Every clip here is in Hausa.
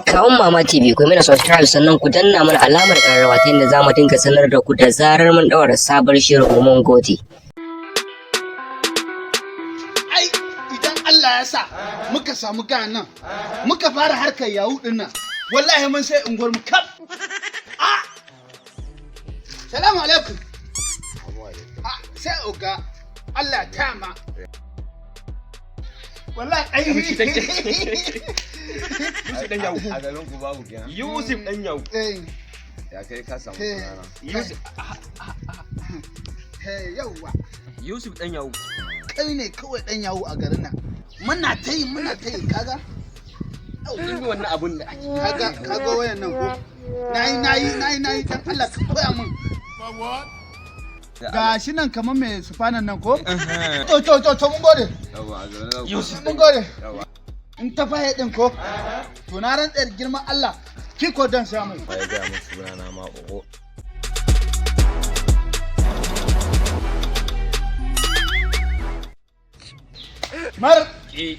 Kawun Mama TV ku mana subscribe sannan ku danna mana alamar ƙararrawa ta yadda za mu dinga sanar da ku da zarar mun ɗaura sabon shirin mun gode. Ai idan Allah ya sa muka samu gayan nan muka fara harkar yahu din nan wallahi mun sai unguwar mu kaf. Salamu alaikum. Sai oga Allah ta ma. Wallahi ai Yusuf dan yawo. A garin ku babu kenan. Yusuf dan yawo. Ya kai ka samu sunana. Yusuf yauwa. Yusuf dan yawo. Kai ne kawai dan yawo a garin nan. Muna ta yi kaga. Kin yi wannan abun da ake. Kaga wayan nan ko. Nayi dan Allah ka koya min. Ga shi nan kamar mai sufanan nan ko? To mun gode. Yawa a garin Yusuf Mun gode. Yawa. In ta fahe din ko? To na rantsar girman Allah kiko dan samu. Bai ga musu sunana ma ogo. Mar. Eh.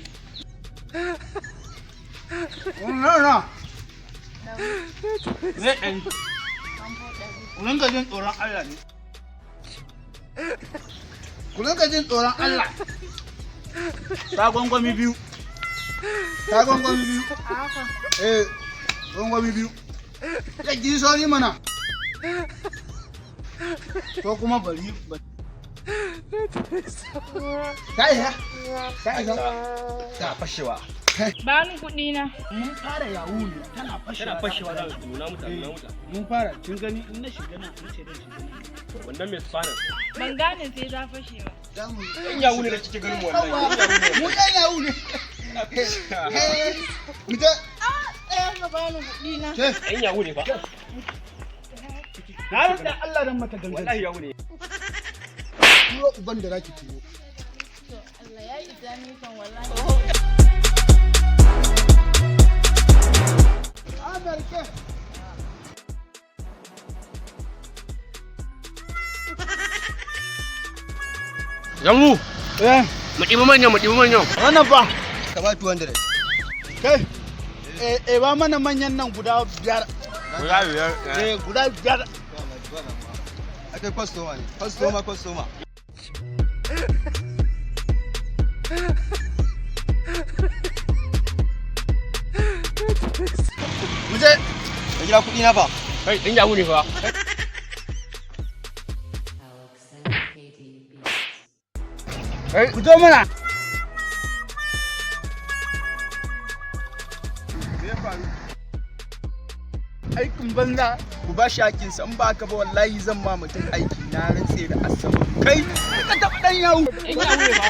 No. Ne dan Kullun ka jin tsoron Allah ne. Kullun ka jin tsoron Allah. Ta gwangwami biyu. Gwangwami biyu. Ya ji sauri mana. Ko kuma bari. Ta iya? ta fashewa. Ba ni kuɗi na. Mun fara yawu ne tana Tana fashewa da nuna mutane. Mun fara kin gani in na shiga na in ce dan shiga na. Wannan mai tsana. Ban gane sai za fashe ba. Zamu Dan yawo ne da kike ganin mu wallahi. mu dan yawu ne. Mu je. Ka ba ni kuɗi na. Dan yawo ne fa. Na rantsa Allah dan mata gangan. Wallahi yawo ne. Turo uban da zaki turo. To Allah ya yi izani kan wallahi. Barke. Yamu. Mu ɗibi manyan. Wannan fa. Ka ba 200. Kai. Ba mana manyan nan guda biyar. Guda biyar. Akai customer ne. Customer. Mu je. Ka jira kuɗi na fa. Kai dan yawo ne fa. Ku zo mana. Aikin banza ku ba shi hakin san ba ka ba wallahi zan ma mutum aiki na rantse da asabar kai ka taɓa ɗan yawo. Dan yawo ne fa.